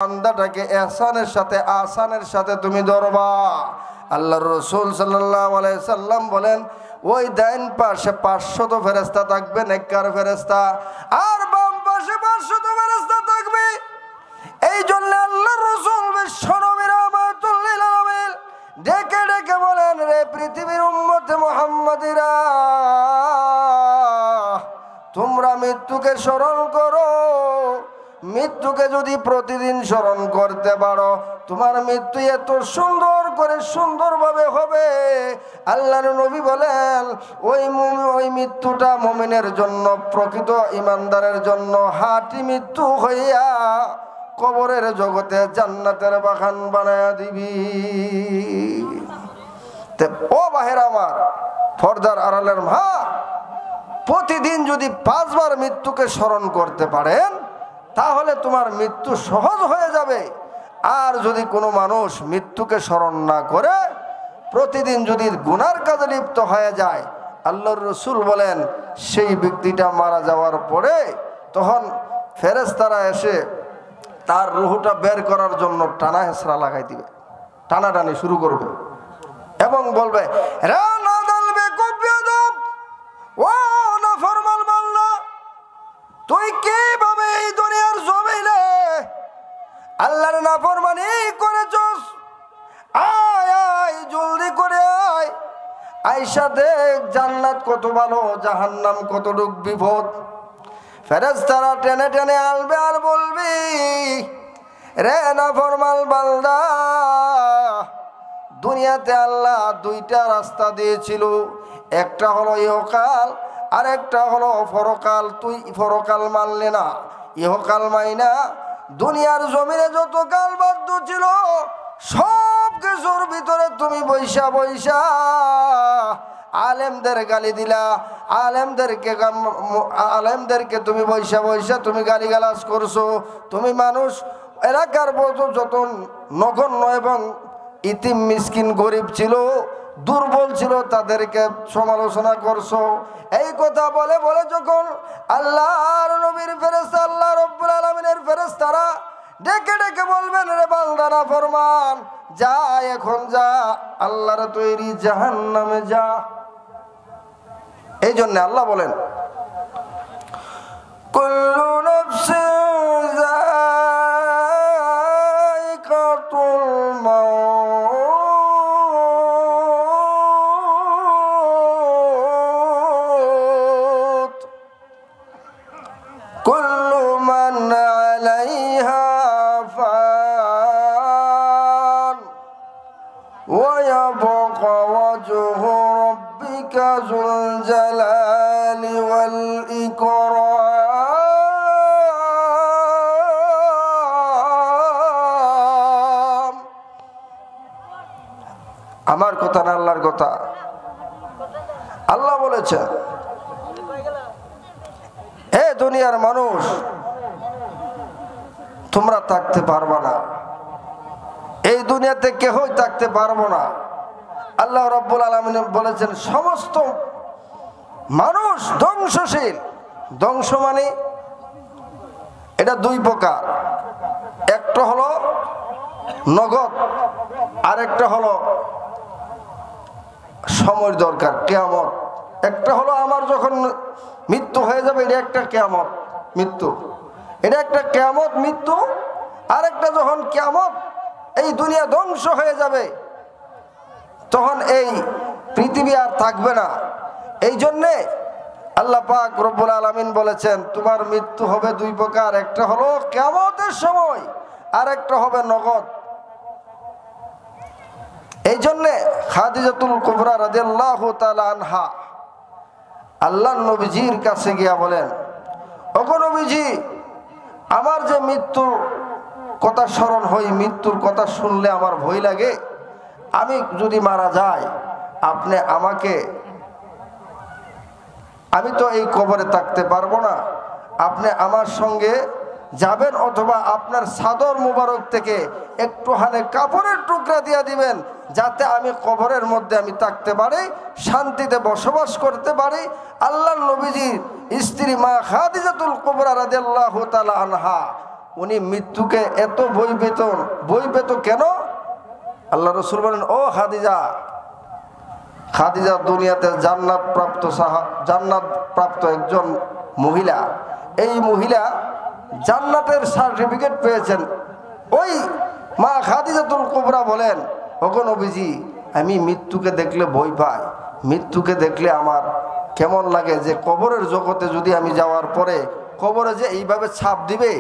বান্দাটাকে ইহসানের সাথে আসানের সাথে তুমি ধরবা। আল্লাহর রাসূল সাল্লাল্লাহু আলাইহি সাল্লাম বলেন, ওই ডাইন পাশে 500 ফেরেশতা থাকবে নেককার ফেরেশতা, আর বাম পাশে 500 ফেরেশতা থাকবে। এই জন্য আল্লাহর রাসূল বিশ্বনবী রাহমাতুল লিল আলামিন ডেকে ডেকে বলেন, রে পৃথিবীর উম্মতে মুহাম্মাদিরা, তোমরা মৃত্যুকে স্মরণ করো। মৃত্যুকে যদি প্রতিদিন স্মরণ করতে পারো, তোমার মৃত্যু এত সুন্দর করে সুন্দরভাবে হবে। আল্লাহর নবী বলেন, ওই মৃত্যুটা মুমিনের জন্য, প্রকৃত ইমানদারের জন্য হাঁটি মৃত্যু হইয়া কবরের জগতে জান্নাতের বাগান বানায়া দিবি। ও বাহের আমার, পর্দার আড়ালের মা, প্রতিদিন যদি 5 বার মৃত্যুকে স্মরণ করতে পারেন, তাহলে তোমার মৃত্যু সহজ হয়ে যাবে। আর যদি কোনো মানুষ মৃত্যুকে স্মরণ না করে প্রতিদিন যদি গুনার কাজে লিপ্ত হয়ে যায়, আল্লাহর রাসূল বলেন, সেই ব্যক্তিটা মারা যাওয়ার পরে তখন ফেরেশতারা এসে তার রূহটা বের করার জন্য টানা হেসরা লাগাই দিবে, টানাটানি শুরু করবে এবং বলবে, রে নাদাল বেকুব বেয়াদব, ও নাফরমান বান্দা, তুই কিভাবে এই দুনিয়ার জমিনে আল্লাহর নাফরমানি করেছস? আয় আয়, জলদি করে আয়, আয়সা দেখ জান্নাত কত ভালো, জাহান্নাম কতটুক বিপদ। ফেরেশতারা টেনে টেনে আনবে আর বলবি, রে নাফরমান বান্দা, দুনিয়াতে আল্লাহ 2টা রাস্তা দিয়েছিল, একটা হলো ইহকাল আর একটা হলো পরকাল। তুই পরকাল মানলে না, ইহকাল মাইনা দুনিয়ার জমিনে যত কাল বাধ্য ছিল সব কিছুর ভিতরে তুমি বৈশা বৈশা আলেমদের গালি দিলা, আলেমদেরকে তুমি বৈশা বৈশা তুমি গালিগালাজ করছো। তুমি মানুষ এলাকার যত নগণ্য এবং ইতিম মিসকিন গরিব ছিল, দুর্বল ছিল, তাদেরকে সমালোচনা করছো। এই কথা বলে বলে যখন আল্লাহর নবীর ফেরেশতা, আল্লাহ রাব্বুল আলামিনের ফেরেশতারা ডেকে ডেকে বলবেন, রে বান্দা নাফরমান, যা এখন যা, আল্লাহর তৈরি জাহান্নামে যা। এই জন্য আল্লাহ বলেন, কুল্লু নাফসিন যায়িকাতুল মাউত, কুল্লু মান আলাইহা ফান, ওয়া ইয়াবকা ওয়াজহু রাব্বিকা যুল জালালি ওয়াল ইকরাম। আমার কথা না আল্লাহর কথা। আল্লাহ বলেছেন, হে দুনিয়ার মানুষ, তোমরা থাকতে পারবে না, এই দুনিয়াতে কেউই থাকতে পারবো না। আল্লাহ রাব্বুল আলামিন বলেছেন, সমস্ত মানুষ ধ্বংসশীল। ধ্বংস মানে এটা 2 প্রকার, একটা হলো নগদ, আরেকটা হলো সময়ের দরকার, কিয়ামত। একটা হলো আমার যখন মৃত্যু হয়ে যাবে, এটা একটা কিয়ামত মৃত্যু, এটা একটা কিয়ামত মৃত্যু। আরেকটা যখন কিয়ামত, এই দুনিয়া ধ্বংস হয়ে যাবে, তখন এই পৃথিবী আর থাকবে না। এই জন্যে আল্লাহ পাক রব্বুল আলামিন বলেছেন, তোমার মৃত্যু হবে 2 প্রকার, একটা হলো কিয়ামতের সময়, আর একটা হবে নগদ। এই জন্যে খাদিজাতুল কুবরা রাদিয়াল্লাহু তাআলা আনহা আল্লাহর নবীজির কাছে গিয়া বলেন, ওগো নবীজি, আমার যে মৃত্যুর কথা স্মরণ হই, মৃত্যুর কথা শুনলে আমার ভয় লাগে। আমি যদি মারা যাই, আপনি আমাকে, আমি তো এই কবরে থাকতে পারবো না, আপনি আমার সঙ্গে যাবেন, অথবা আপনার চাদর মুবারক থেকে একটুখানি কাপড়ের টুকরা দিয়ে দিবেন, যাতে আমি কবরের মধ্যে আমি থাকতে পারি, শান্তিতে বসবাস করতে পারি। আল্লাহর নবীজির স্ত্রী মা খাদিজাতুল কুবরা রাদিয়াল্লাহু তাআলা আনহা উনি মৃত্যুকে এত ভয় পেত কেন? আল্লাহ রসুল বলেন, ও খাদিজা, খাদিজা দুনিয়াতে জান্নাত প্রাপ্ত একজন মহিলা। এই মহিলা জান্নাতের সার্টিফিকেট পেয়েছেন। ওই মা খাদিজাতুল কুবরা বলেন, ওগো নবীজি, আমি মৃত্যুকে দেখলে ভয় পাই। মৃত্যুকে দেখলে আমার কেমন লাগে যে কবরের জগতে যদি আমি যাওয়ার পরে কবরে যে এইভাবে ছাপ দিবে,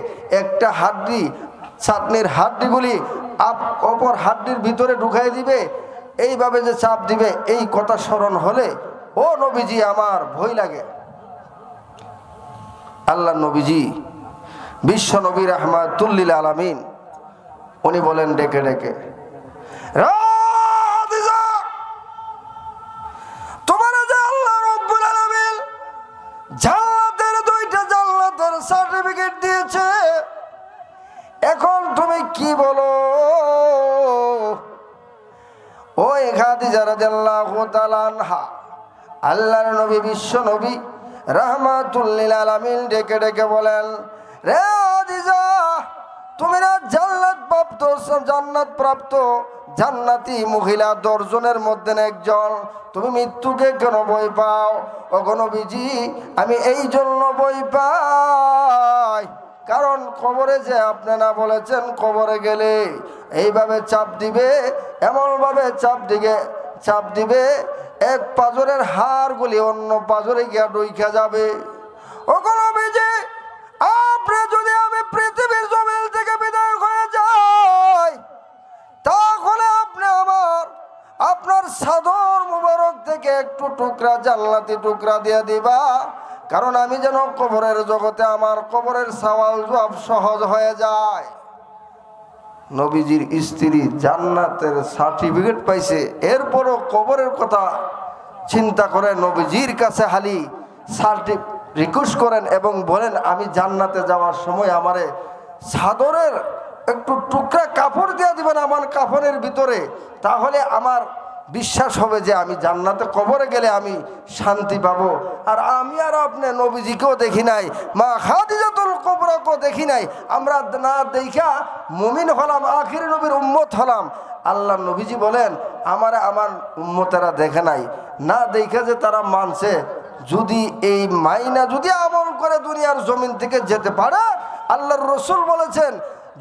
একটা হাড্ডি, চাটনির হাড্ডিগুলি অপর হাড্ডির ভিতরে ঢুকাই দিবে, এইভাবে যে চাপ দিবে, এই কথা স্মরণ হলে ও নবীজি আমার ভয় লাগে। আল্লাহ নবীজি বিশ্ব নবী রাহমাতুল লিল আলামিন উনি বলেন ডেকে ডেকে, তোমার যে আল্লাহ রাব্বুল আলামিন জান্নাতের 2টা জান্নাতের সার্টিফিকেট দিয়েছে, এখন তুমি কি বলো? ওই খাদিজা রাদিয়াল্লাহু তাআলা আনহা আল্লাহর নবী বিশ্ব নবী রাহমাতুল লিল আলামিন ডেকে ডেকে বলেন, রে খাদিজা, তুমি না জান্নাত প্রাপ্ত জান্নাতি মহিলা 10 জনের মধ্যে একজন, তুমি মৃত্যুকে কেন ভয় পাও? ওগো নবীজি, আমি এই জন্য ভয় পাই কারণ কবরে যে আপনি না বলেছেন কবরে গেলে এইভাবে চাপ দিবে, এমনভাবে চাপ দিবে এক পাজরের হাড়গুলি অন্য পাজরে গিয়া ঢুইকা যাবে। ওগো নবীজি, আপনি যদি আমি পৃথিবীর জমিন থেকে বিদায় হয়ে যাই, তাহলে আপনি আপনার সাদর মুবারক থেকে একটু টুকরা জান্নাতি টুকরা দিয়ে দিবা, কারণ আমি যেন কবরের জগতে আমার কবরের সওয়াল জবাব সহজ হয়ে যায়। নবীজির স্ত্রী জান্নাতের সার্টিফিকেট পাইছে, এরপরও কবরের কথা চিন্তা করে নবীজির কাছে হালি রিকোয়েস্ট করেন এবং বলেন, আমি জান্নাতে যাওয়ার সময় আমারে চাদরের একটু টুকরা কাপড় দিয়ে দিবেন আমার কাফনের ভিতরে, তাহলে আমার বিশ্বাস হবে যে আমি জান্নাতে কবরে গেলে আমি শান্তি পাবো। আর আমি আর আপনি নবীজিকেও দেখি নাই, মা খাদিজাতুল কুবরাকেও দেখি নাই, আমরা না দেখা মুমিন হলাম, আখির নবীর উম্মত হলাম। আল্লাহ নবীজি বলেন, আমার উম্মতেরা দেখে নাই, না দেখে যে তারা মানছে, যদি এই মাইনা যদি আমল করে দুনিয়ার জমিন থেকে যেতে পারে, আল্লাহর রসুল বলেছেন,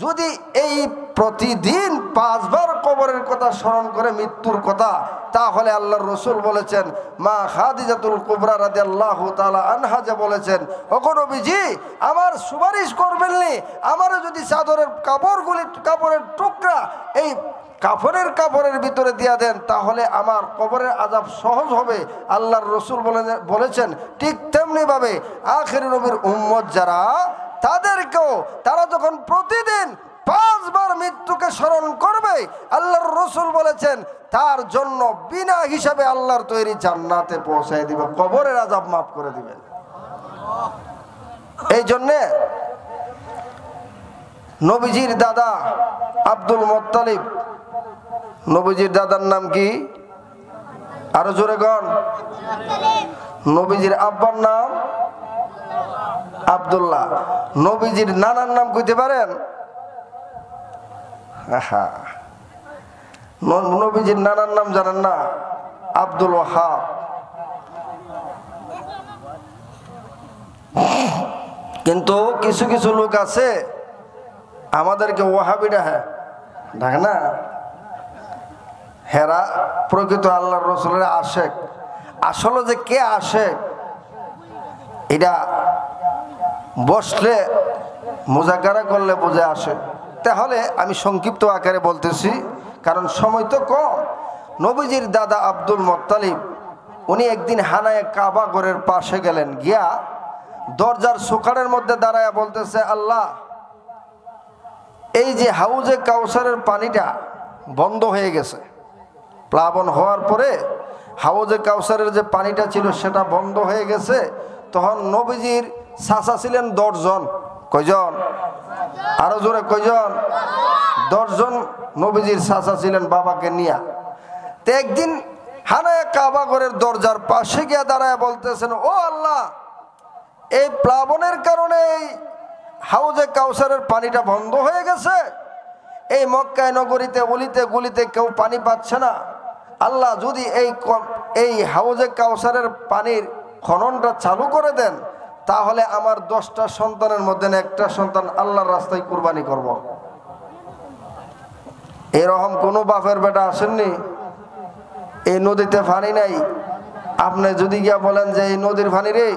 যদি এই প্রতিদিন 5 বার কবরের কথা স্মরণ করে মৃত্যুর কথা, তাহলে আল্লাহর রসুল বলেছেন, মা খাদিজাতুল কুবরা রাদিয়াল্লাহু তাআলা আনহা যে বলেছেন, ওগো নবীজি, আমার সুপারিশ করবেননি, আমার যদি চাদরের কাপড়ের টুকরা এই কাপড়ের ভিতরে দিয়া দেন, তাহলে আমার কবরের আযাব সহজ হবে। আল্লাহর রসুল বলেছেন, ঠিক তেমনি ভাবে আখির নবীর উম্মত যারা, তারা যখন প্রতিদিন 5 বার মৃত্যুকে স্মরণ করবে, আল্লাহর রসুল বলেছেন, তার জন্য বিনা হিসাবে আল্লাহর তৈরি জান্নাতে পৌঁছায় দিবে, কবরের আযাব মাফ করে দিবেন। এই জন্যে নবীজির দাদা আব্দুল মুত্তালিব, নবীজির দাদার নাম কি? আরো জোরে গণ। নবীজির আব্বার নাম আব্দুল্লাহ। নবীজির নানার নাম কইতে পারেন? নবীজির নানার নাম জানেন না? আব্দুল ওয়াহাব। কিন্তু কিছু কিছু লোক আছে আমাদেরকে ওয়াহাবি ডাকে না, হেরা প্রকৃত আল্লাহর রাসূলের আশেক। আসলে যে কে আশেক, এটা বসলে মুজাকারা করলে বুঝে আসে। তাহলে আমি সংক্ষিপ্ত আকারে বলতেছি, কারণ সময় তো কম। নবীজির দাদা আব্দুল মুত্তালিব উনি একদিন হানায়ে কাবা ঘরের পাশে গেলেন, গিয়া দরজার সুকারের মধ্যে দাঁড়ায়া বলতেছে, আল্লাহ, এই যে হাউজে কাউসারের পানিটা বন্ধ হয়ে গেছে, প্লাবন হওয়ার পরে হাউজে কাউসারের যে পানিটা ছিল সেটা বন্ধ হয়ে গেছে। তখন নবীজির চাচা ছিলেন 10 জন। কয়জন? আরো জোরে কয়জন? 10 জন নবীজির চাচা ছিলেন বাবাকে নিয়া। তো একদিন হানায়ে কাবা ঘরের দরজার পাশে গিয়া দাঁড়ায় বলতেছেন, ও আল্লাহ, এই প্লাবনের কারণে হাউজে কাউসারের পানিটা বন্ধ হয়ে গেছে। এই মক্কায় নগরীতে অলিতে গলিতে কেউ পানি পাচ্ছে না। আল্লাহ যদি এই হাউজে কাউসারের পানির খননটা চালু করে দেন, তাহলে আমার 10টা সন্তানের মধ্যে একটা সন্তান আল্লাহর রাস্তায় কুরবানি করব। এরকম কোনো বাপের বেটা আসেননি? এই নদীতে পানি নাই, আপনি যদি গিয়া বলেন যে এই নদীর পানি রে,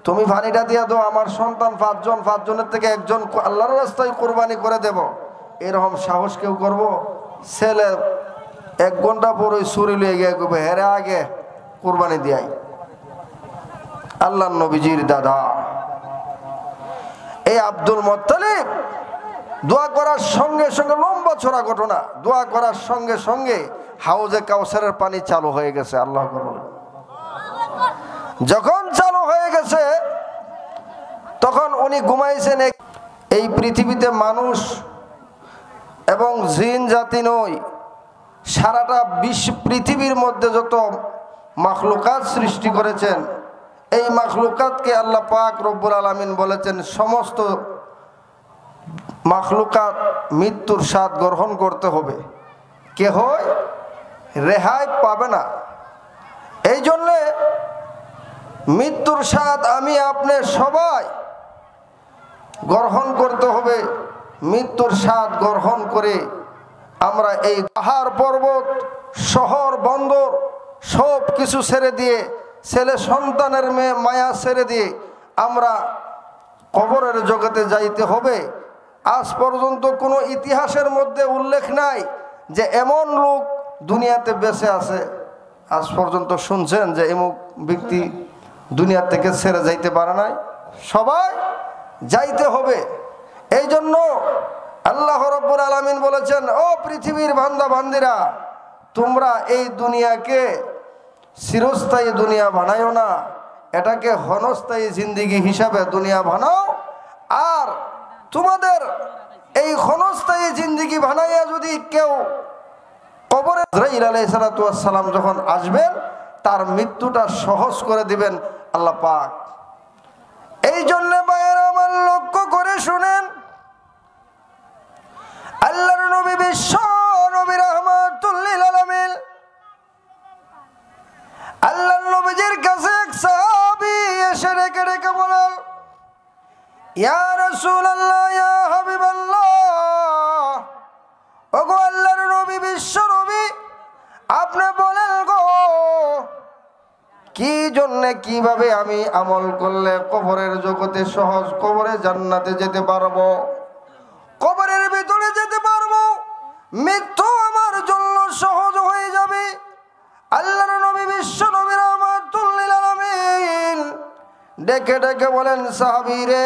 তুমি পানিটা দিয়া দাও, আমার সন্তান 5জনের থেকে একজন আল্লাহর রাস্তায় কুরবানি করে দেব, এরকম সাহস কেউ করব? ছেলে 1 ঘন্টা পরে ছুরি লিয়ে গিয়ে কবে হেরে আগে কুরবানি দিয়াই। আল্লাহর নবীজির দাদা এই আব্দুল মুত্তালিব দোয়া করার সঙ্গে সঙ্গে, লম্বা ছড়া ঘটনা, দোয়া করার সঙ্গে সঙ্গে হাউজে কাউসারের পানি চালু হয়ে গেছে। আল্লাহ যখন চালু হয়ে গেছে তখন উনি ঘুমাইছেন। এই পৃথিবীতে মানুষ এবং জিন জাতি নয়, সারাটা পৃথিবীর মধ্যে যত মাখলুকাত সৃষ্টি করেছেন, এই মাখলুকাতকে আল্লাহ পাক রব্বুল আলামিন বলেছেন সমস্ত মাখলুকাত মৃত্যুর স্বাদ গ্রহণ করতে হবে, কেহ রেহাই পাবে না। এই জন্যে মৃত্যুর স্বাদ আমি আপনি সবাই গ্রহণ করতে হবে। মৃত্যুর স্বাদ গ্রহণ করে আমরা এই পাহাড় পর্বত শহর বন্দর সব কিছু ছেড়ে দিয়ে, ছেলে সন্তানের মায়া ছেড়ে দিয়ে আমরা কবরের জগতে যাইতে হবে। আজ পর্যন্ত কোনো ইতিহাসের মধ্যে উল্লেখ নাই যে এমন লোক দুনিয়াতে বেঁচে আছে। আজ পর্যন্ত শুনছেন যে এমন ব্যক্তি দুনিয়া থেকে ছেড়ে যাইতে পারে নাই? সবাই যাইতে হবে। এই জন্য আল্লাহ রাব্বুল আলামিন বলেছেন, ও পৃথিবীর বান্দা বান্দিরা, তোমরা এই দুনিয়াকে চিরস্থায়ী দুনিয়া বানায়ো না, এটাকে ক্ষণস্থায়ী জিন্দিগি হিসাবে দুনিয়া বানাও। আর তোমাদের এই ক্ষণস্থায়ী জিন্দিগি বানাইয়া যদি কেউ কবরে, ইসরাঈল আলাইহিস সালাতু ওয়াস সালাম যখন আসবেন, তার মৃত্যুটা সহজ করে দিবেন আল্লাহ পাক। এই জন্য ভাইয়েরা আমার লক্ষ্য করে শুনেন, আল্লাহর নবী বিশ্ব নবী রাহমাতুল লিল আলামিন, আল্লাহর নবীজির কাছে এক সাহাবী এসে রেখে রেখে বলেন, ইয়া রাসূলুল্লাহ, ইয়া হাবিবাল্লাহ, ওগো আল্লাহর নবী বিশ্ব নবী, আপনি বলেন গো, কি জন্যে কিভাবে আমি আমল করলে কবরের জগতে সহজ, কবরে জান্নাতে যেতে পারবো, কবরের ভিতরে যেতে পারবো, মৃত্যু আমার জন্য সহজ হয়ে যাবে। আল্লাহর নবী বিশ্ব নবী রাহমাতুল লিল আলামিন ডেকে ডেকে বলেন, সাহাবী রে,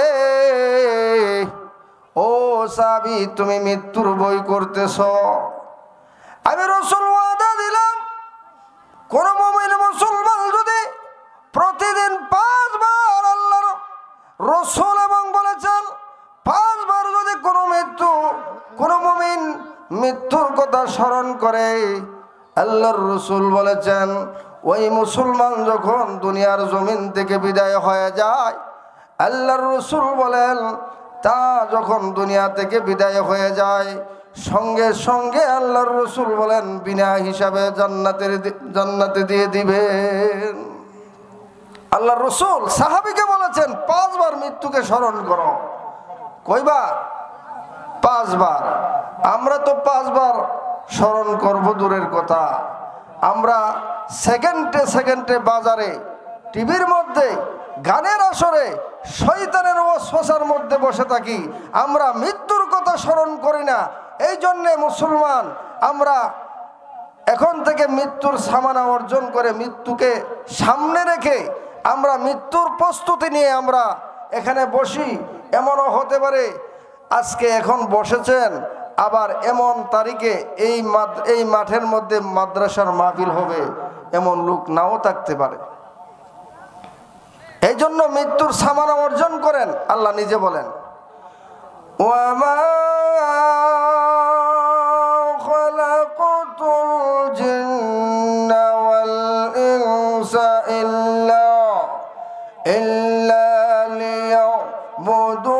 ও সাহাবী, তুমি মৃত্যুর ভয় করতেছ? আমি রাসূল ওয়াদা দিলাম, কোন মুমিন মুসলমান যদি প্রতিদিন 5 বার আল্লাহর রাসূল এবং বলেছেন 5 বার যদি কোন মুমিন মৃত্যুর কথা স্মরণ করে, আল্লাহর রাসূল বলেছেন ওই মুসলমান যখন দুনিয়ার জমিন থেকে বিদায় হয়ে যায়, আল্লাহর রাসূল বলেন তা যখন দুনিয়া থেকে বিদায় হয়ে যায়, সঙ্গে সঙ্গে আল্লাহর রাসূল বলেন বিনা হিসাবে জান্নাতে দিয়ে দিবেন। আল্লাহর রাসূল সাহাবীকে বলেছেন 5 বার মৃত্যুকে স্মরণ করো। কয়বার? 5 বার। আমরা তো 5 বার স্মরণ করব দূরের কথা, আমরা সেকেন্ডে সেকেন্ডে বাজারে, টিভির মধ্যে, গানের আসরে, শয়তানের ওয়াসওয়াসার মধ্যে বসে থাকি, আমরা মৃত্যুর কথা স্মরণ করি না। এই জন্যে মুসলমান আমরা এখন থেকে মৃত্যুর সামানা অর্জন করে, মৃত্যুকে সামনে রেখে আমরা মৃত্যুর প্রস্তুতি নিয়ে আমরা এখানে বসি। এমনও হতে পারে আজকে এখন বসেছেন, আবার এমন তারিখে এই মাঠের মধ্যে মাদ্রাসার মাহফিল হবে, এমন লোক নাও থাকতে পারে। এই জন্য মৃত্যুর সামানা অর্জন করেন। আল্লাহ নিজে বলেন, ওয়ামা খালাকাতুল জিন্না ওয়াল ইনসা ইল্লা লিয়াবুদুন।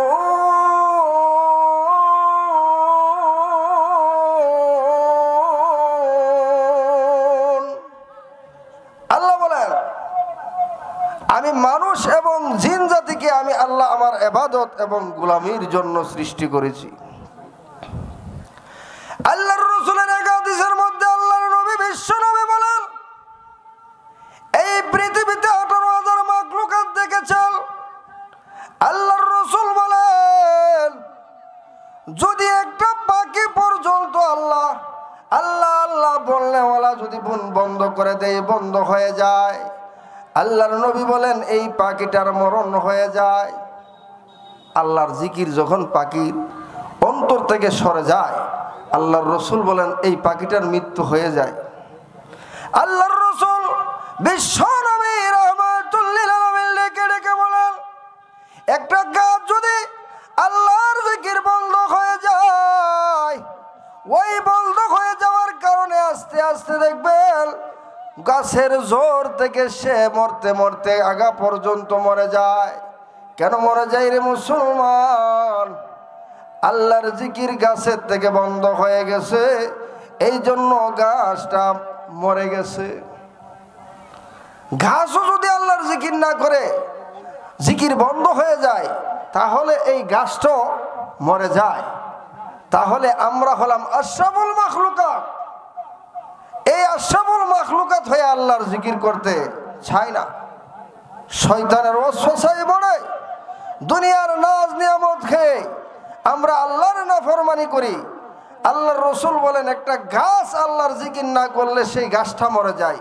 আল্লাহ আমার ইবাদত এবং গোলামির জন্য সৃষ্টি করেছি। আল্লাহর রাসূলের এক হাদিসের মধ্যে আল্লাহর নবী বিশ্ব নবী বলেন, এই পৃথিবীতে 18,000 মাখলুকাত দেখেছেন। আল্লাহর রাসূল বলেন, যদি একটা পাখি পর্যন্ত আল্লাহ আল্লাহ আল্লাহ বললে ওলা যদি বন্ধ করে দেয়, বন্ধ হয়ে যায়, আল্লাহর নবী বলেন এই পাখিটার মরণ হয়ে যায়। আল্লাহর জিকির যখন পাখির অন্তর থেকে সরে যায়, আল্লাহর রাসূল বলেন এই পাখিটার মৃত্যু হয়ে যায়। আল্লাহর রাসূল বিশ্ব নবী রাহমাতুল লিল আলামিন ডেকে ডেকে বলেন, একটা গাছ যদি আল্লাহর জিকির বন্ধ হয়ে যায়, ওই বন্ধ হয়ে যাওয়ার কারণে আস্তে আস্তে দেখবেন গাছের জোর থেকে সে মরতে মরতে আগা পর্যন্ত মরে যায়। কেন মরে যায় রে মুসলমান? আল্লাহর জিকির গাছের থেকে বন্ধ হয়ে গেছে, এই জন্য গাছটা মরে গেছে। ঘাসও যদি আল্লাহর জিকির না করে, জিকির বন্ধ হয়ে যায়, তাহলে এই গাছটা মরে যায়। তাহলে আমরা হলাম আশরাফুল মাখলুকাত। এই আশরাফুল মাখলুকাত হয়ে আল্লাহর জিকির করতে চাই না। শয়তানের ওয়াসওয়াসায় পড়ে দুনিয়ার নাজ নিয়ামত খেয়ে আমরা আল্লাহর নাফরমানি করি। আল্লাহর রাসূল বলেন, একটা গাছ আল্লাহর জিকির না করলে সেই গাছটা মরে যায়।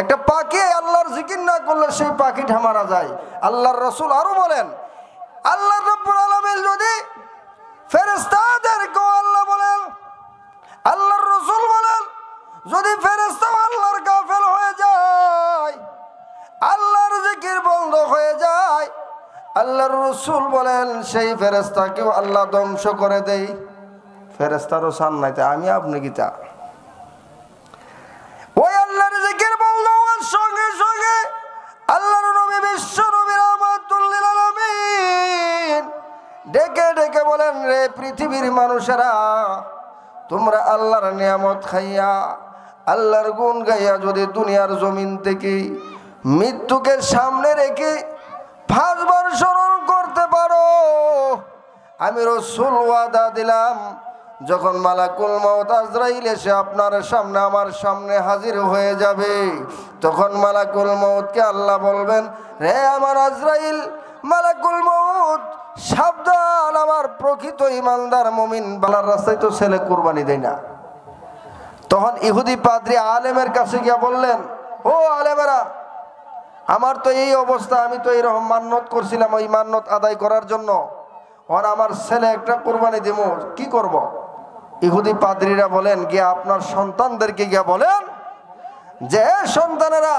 একটা পাখি আল্লাহর জিকির না করলে সেই পাখিটা মারা যায়। আল্লাহর রাসূল আরো বলেন, আল্লাহ রাব্বুল আলামিন যদি ফেরেশতাদেরকে আল্লাহ বলেন, আল্লাহর রাসূল বলেন, যদি ফেরেশতা আল্লাহর গাফেল হয়ে যায়, আল্লাহর জিকির বন্ধ হয়ে যায়, আল্লাহর রাসূল বলেন সেই ফেরেশতাকেও আল্লাহ ধ্বংস করে দেয়। ফেরেশতারও শান নাই, আমি আপনি কি তা? ওই আল্লাহর জিকির বন্ধ হওয়ার সঙ্গে সঙ্গে আল্লাহর নবী বিশ্ব নবী রাহমাতুল লিল আলামিন ডেকে ডেকে বলেন, রে পৃথিবীর মানুষেরা, তোমরা আল্লাহর নিয়ামত খাইয়া আল্লাহর গুণ গাইয়া যদি দুনিয়ার জমিন থেকে মৃত্যুকে সামনে রেখে 5 বার স্মরণ করতে পারো, আমি রাসূল ওয়াদা দিলাম, যখন মালাকুল মউত আজরাইল এসে আপনার সামনে আমার সামনে হাজির হয়ে যাবে, তখন মালাকুল মউতকে আল্লাহ বলবেন, রে আমার আজরাইল, মালাকুল মউত সাবধান, আমার প্রকৃত ইমানদার মুমিন বালার রাস্তায় তো ছেলে কুরবানি দেয় না। তখন ইহুদি পাদ্রী আলেমের কাছে গিয়া বললেন, ও আলেমেরা, আমার তো এই অবস্থা, আমি তো এইরকম মান্নত করছিলাম ওই মান্নত আদায় করার জন্য, আর আমার ছেলে একটা কুরবানি দিব, কি করব? ইহুদি পাদ্রীরা বলেন, গিয়া আপনার সন্তানদেরকে গিয়া বলেন যে, সন্তানেরা,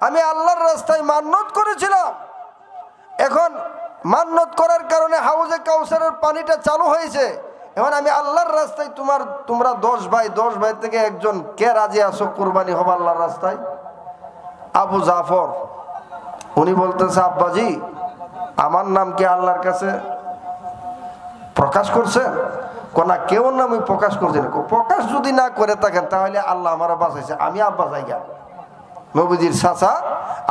আমি আল্লাহর রাস্তায় মান্নত করেছিলাম, এখন মান্নত করার কারণে হাউজে কাউসারের পানিটা চালু হয়েছে, এখন আমি আল্লাহর রাস্তায় তোমরা 10 ভাই থেকে একজন কে রাজি আছো কুরবানি হবে আল্লাহর রাস্তায়? আবু জাফর উনি বলতেছে, আব্বাজি, আমার নাম কি আল্লাহর কাছে প্রকাশ করছেন? কোনা কেউ নাম আমি প্রকাশ করছি না। প্রকাশ যদি না করে থাকেন তাহলে আল্লাহ আমার বাঁচাইছে, আমি আব্বা জায়গা। নবীজির চাচা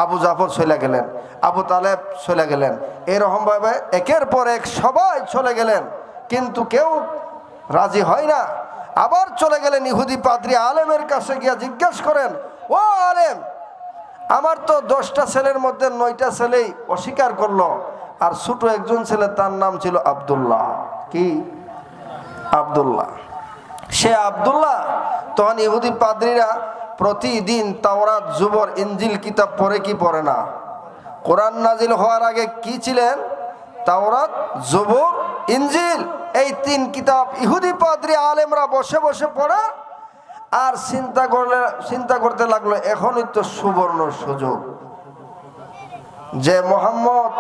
আবু জাফর চলে গেলেন, আবু তালেব চলে গেলেন, এরকম ভাবে একের পর এক সবাই চলে গেলেন, কিন্তু কেউ রাজি হয় না। আবার চলে গেলেন ইহুদি পাদ্রী আলেমের কাছে গিয়া জিজ্ঞাসা করেন, ও আলেম, আমার তো 10টা ছেলের মধ্যে 9টা ছেলেই অস্বীকার করলো, আর ছোট একজন ছেলে, তার নাম ছিল আব্দুল্লাহ। কি? আব্দুল্লাহ। সে আব্দুল্লাহ। তখন ইহুদি পাদ্রীরা প্রতিদিন তাওরাত, জুবর, ইনজিল কিতাব পড়ে কি পড়ে না? কোরআন নাজিল হওয়ার আগে কি ছিলেন? তাওরাত, জুবর, ইনজিল, এই 3 কিতাব ইহুদি পাদ্রী আলেমরা বসে বসে পড়া, আর চিন্তা করতে লাগলো, এখনই তো সুবর্ণ সুযোগ যে মোহাম্মদ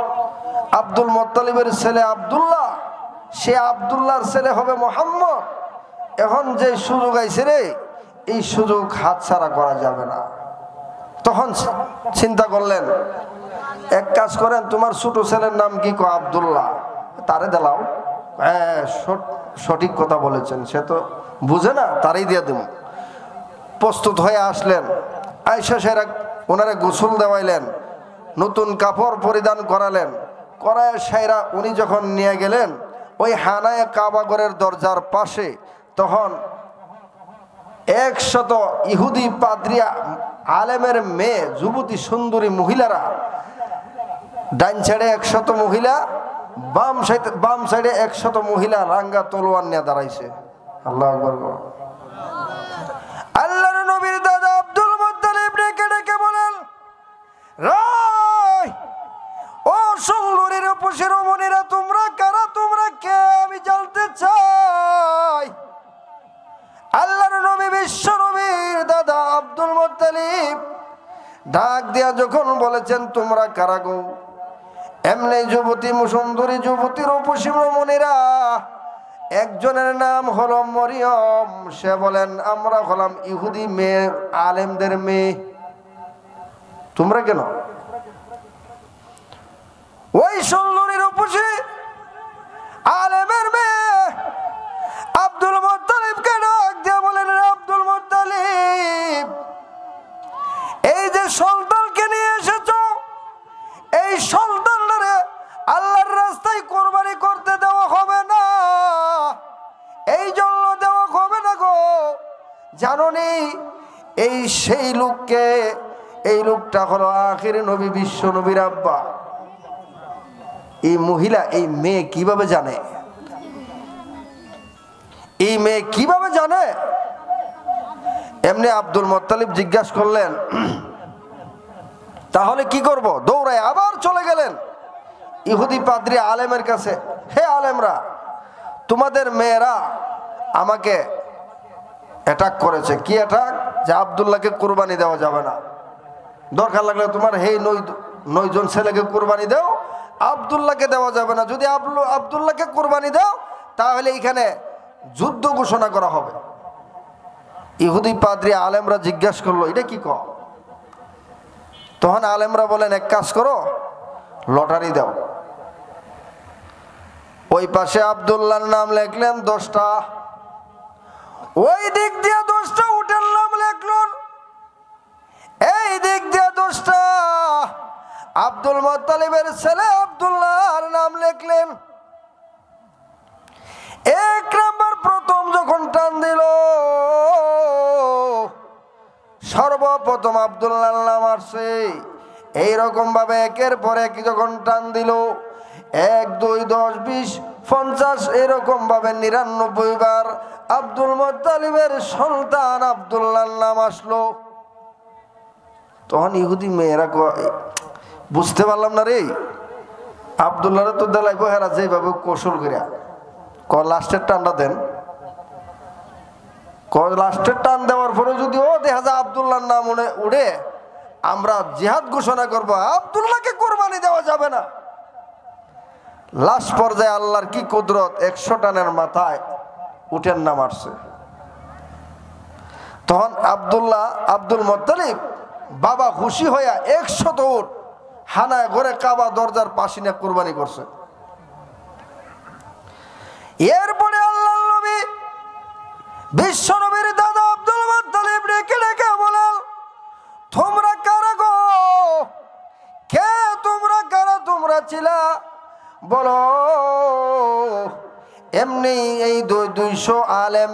আব্দুল মুত্তালিবের ছেলে আব্দুল্লাহ, সে আব্দুল্লাহর ছেলে হবে মোহাম্মদ। এখন যে সুযোগ আইছে রে, এই সুযোগ হাতছাড়া করা যাবে না। তখন চিন্তা করলেন, এক কাজ করেন, তোমার ছোট ছেলের নাম কি? কো আব্দুল্লাহ। তারে দিলাও। হ্যাঁ, সঠিক কথা বলেছেন, সে তো বুঝে না, তারই দিয়ে দেব। প্রস্তুত হয়ে আসলেন, আয়েশা সেরা ওনারে গোসল দেওয়াইলেন, নতুন কাপড় পরিধান করালেন, করায় সাইরা উনি যখন নিয়ে গেলেন ওই হানায় কাবাগরের দরজার পাশে, তখন 100 ইহুদি পাদ্রিয়া আলেমের মেয়ে যুবতী সুন্দরী মহিলারা, ডাইন সাইডে 100 মহিলা, বাম সাইডে 100 মহিলা রাঙ্গা তলোয়ার নিয়ে দাঁড়াইছে। আল্লাহু আকবার। আল্লাহর নবীর দাদা আব্দুল মুত্তালিব ডেকে ডেকে বলেন, রাই ও সুন্দরীর রূপসী রমণীরা, তোমরা কারা, তোমরা কে, আমি জানতে চাই। আল্লাহর নবী বিশ্ব নবীর দাদা আব্দুল মুত্তালিব ডাক দিয়া যখন বলেছেন, তোমরা কারা গো? এমনি যুবতী, সুন্দরী যুবতী রূপসী রমণীরা, একজনের নাম হলো মরিয়ম, সে বলেন, আমরা হলাম ইহুদি মেয়ে, আলেমদের মেয়ে। তোমরা কেন? ওই সুন্দরী রূপসী আলেমের মেয়ে আব্দুল মুত্তালিবকে ডাক দিয়ে বলেন, আব্দুল মুত্তালিব, এই যে সন্তানকে নিয়ে এসেছো, এই সন্তানটারে আল্লাহর রাস্তায় কোরবানি করতে দেওয়া হবে না। এই জন্য দেওয়া হবে না গো, জানোনি এই সেই লোককে, এই লোকটা হলো আখির নবী, বিশ্ব নবীর আব্বা। এই মহিলা, এই মেয়ে কিভাবে জানে? এই মেয়ে কিভাবে জানে? এমনি আব্দুল মুত্তালিব জিজ্ঞাসা করলেন, তাহলে কি করব? দৌড়ায় আবার চলে গেলেন ইহুদি পাদ্রী আলেমের কাছে। হে আলেমরা, তোমাদের মেয়েরা আমাকে অ্যাটাক করেছে। কি অ্যাটাক? যে আব্দুল্লাহকে কুরবানি দেওয়া যাবে না, দরকার লাগলে তোমার হে 9 ছেলেকে কুরবানি দাও, আব্দুল্লাহকে দেওয়া যাবে না। যদি আব্দুল্লাহকে কুরবানি দাও তাহলে এখানে যুদ্ধ ঘোষণা করা হবে। ইহুদি পাদ্রী আলেমরা জিজ্ঞাসা করলো, এটা কি কও? তখন আলেমরা বলেন, এক কাজ করো, লটারি দাও। ওই পাশে আব্দুল্লাহর নাম লিখলেন 10টা, ওই দিক দিয়ে 10টা উটের নাম লিখলেন, এই দিক দিয়ে 10টা আব্দুল মুত্তালিবের ছেলে আব্দুল্লাহর নাম লিখলেন। 1 নাম্বার প্রথম যখন টান দিল, সর্বপ্রথম আব্দুল্লাহর নাম আসছে। এইরকম ভাবে একের পর এক যখন টান দিল, 1, 2, 10, 20, 50 এরকম ভাবে 99 বার আব্দুল মুত্তালিবের সন্তান আব্দুল্লাহর নাম আসলো। তখন ইহুদি মেয়েরা বুঝতে পারলাম না রে, আব্দুল্লাহরে তো দেলাইব হেরা যেভাবে কৌশল করিয়া, লাস্টের টানটা দেন। লাস্টের টান দেওয়ার পরে যদি ও দেখা যায় আব্দুল্লাহর নাম উড়ে, আমরা জিহাদ ঘোষণা করবো, আব্দুল্লাহকে কোরবানি দেওয়া যাবে না। লাস্ট পর্যায়ে আল্লাহর কি কুদরত, 100 টানের মাথায় উটের নাম আসছে। তখন আব্দুল মুত্তালিব বাবা খুশি হইয়া 100 উট হানায় ঘরে কাবা দরজার পাশে নিয়ে কোরবানি করছে। এরপরে আল্লাহর নবী বিশ্ব নবীর দাদা আব্দুল মুত্তালিব ডেকে ডেকে বলেন, তোমরা কারা গো? কে তোমরা, কারা তোমরা ছিলা বলো? এমনি এই 200 আলেম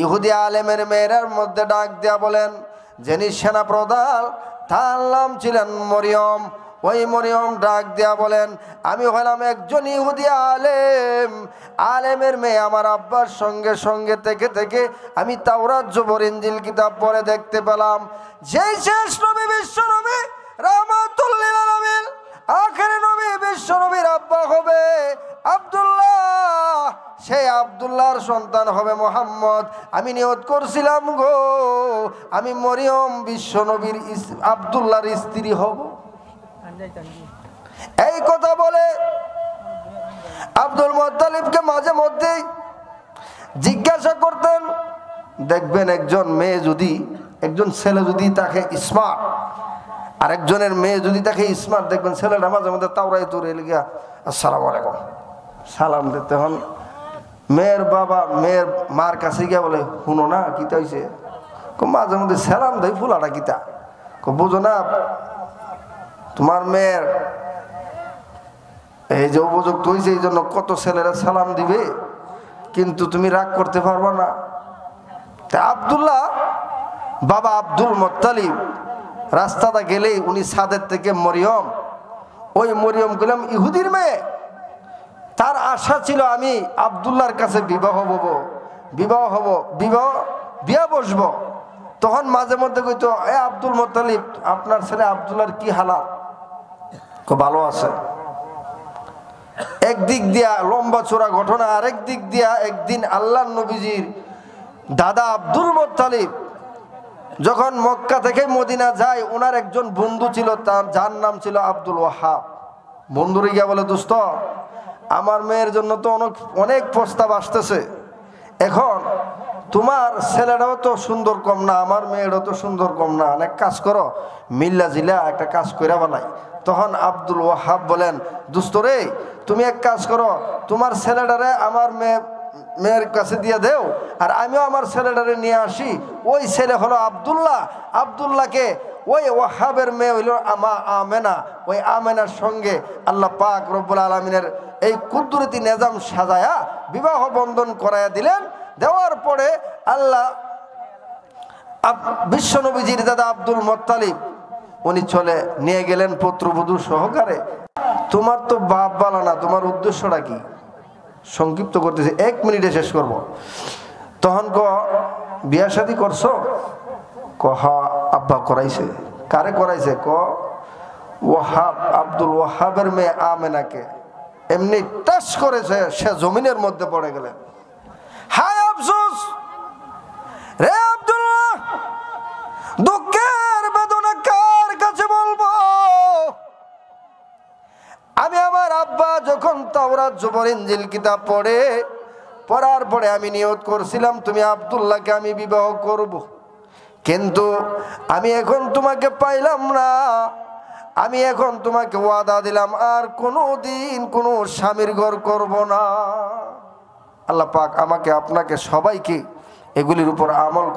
ইহুদি আলেমের মেয়েরার মধ্যে ডাক দিয়া বলেন, যিনি সেনা প্রধান তার নাম ছিলেন মরিয়ম। ওই মরিয়ম ডাক দিয়া বলেন, আমি হলাম একজন ইহুদি আলেম, আলেমের মেয়ে। আমার আব্বার সঙ্গে সঙ্গে থেকে থেকে আমি তাওরাত জবর ইনজিল কিতাব পড়ে দেখতে পেলাম, যেই শেষ নবী বিশ্ব নবী রাহমাতুল লিল আলামিন আখির নবী বিশ্ব নবীর আব্বা হবে আব্দুল্লাহ, সেই আব্দুল্লাহর সন্তান হবে মুহাম্মদ। আমি নিয়ত করছিলাম গো, আমি মরিয়ম বিশ্ব নবীর আব্দুল্লাহর স্ত্রী হব। এই কথা বলে আব্দুল মুত্তালিবকে মাঝে মধ্যে জিজ্ঞাসা করতেন। দেখবেন একজন মেয়ে যদি, একজন ছেলে যদি তাকে স্মার্ট, আরেকজনের মেয়ে যদি তাকে স্মার্ট, দেখবেন ছেলেটা মাঝে মধ্যে তাওরাই তুরে লিখা আসসালামু আলাইকুম সালাম দিতে হন। মেয়ের বাবা মেয়ের মার কাছে গিয়া বলে, শুনো না কিতা হয়েছে? মাঝে মধ্যে সালাম দেয়, ফুলাটা কিতা? বুঝো না তোমার মেয়ের এই যে উপযুক্ত হয়েছে এই জন্য কত ছেলেরা সালাম দিবে, কিন্তু তুমি রাগ করতে পারবা না। তা আব্দুল্লাহ বাবা আব্দুল মুত্তালিব রাস্তাটা গেলেই উনি ছাদের থেকে মরিয়ম, ওই মরিয়ম গেলাম ইহুদির মেয়ে, তার আশা ছিল আমি আব্দুল্লাহর কাছে বিয়া বসবো। তখন মাঝে মধ্যে কইতো, এ আব্দুল মুত্তালিব, আপনার ছেলে আব্দুল্লাহর কি হালাত? ভালো আছে। একদিক দিয়া লম্বা চোরা ঘটনা, আরেক দিক দিয়া একদিন আল্লাহর নবীজির দাদা আব্দুল মুত্তালিব যখন মক্কা থেকে মদিনা যায়, ওনার একজন বন্ধু ছিল, তার যার নাম ছিল আব্দুল ওয়াহাব। বন্ধুরে গিয়া বলে, দোস্ত, আমার মেয়ের জন্য তো অনেক প্রস্তাব আসতেছে, এখন তোমার ছেলেটাও তো সুন্দর কম না, আমার মেয়েটাও তো সুন্দর কম না, অনেক কাজ করো, মিল্লা জিলা একটা কাজ কইরা বানাই। তখন আব্দুল ওয়াহাব বলেন, দোস্ত রে, তুমি এক কাজ করো, তোমার ছেলেটারে আমার মেয়ের কাছে দিয়ে দেও, আর আমিও আমার ছেলেটারে নিয়ে আসি। ওই ছেলে হলো আব্দুল্লাহ, আব্দুল্লাহকে ওই ওয়াহাবের মেয়ে হইল আমেনা, ওই আমেনার সঙ্গে আল্লাহ পাক রব্বুল আলামিনের এই কুদরতি নিজাম সাজায়া বিবাহ বন্ধন করাইয়া দিলেন। দেওয়ার পরে আল্লাহ বিশ্বনবীজির দাদা আব্দুল মুত্তালিব উনি চলে নিয়ে গেলেন পুত্রবধূ সহকারে। তোমার তো বাপ বালা না, তোমার উদ্দেশ্যটা কি? সংক্ষিপ্ত করতেছে, 1 মিনিটে শেষ করব। তখন বিয়া শাদী করছো? হা আব্বা করাইছে। কারে করাইছে? ওয়াহাব, আব্দুল ওয়াহাবের মেয়ে আমেনাকে। এমনি টাচ করেছে, সে জমিনের মধ্যে পড়ে গেলেন। হায় আফসোস রে আব্দুল্লাহ, দুঃখের বেদনা কার কাছে বলবো? আমি আমার আব্বা যখন তাওরাত জবর ইনজিল কিতাব পড়ার পরে আমি নিয়ত করছিলাম তুমি আব্দুল্লাহকে আমি বিবাহ করব, কিন্তু আমি এখন তোমাকে পাইলাম না। আমি এখন তোমাকে ওয়াদা দিলাম আর কোনোদিন কোনো স্বামীর ঘর করব না। আল্লাহ পাক আমাকে আপনাকে সবাইকে এগুলির উপর আমল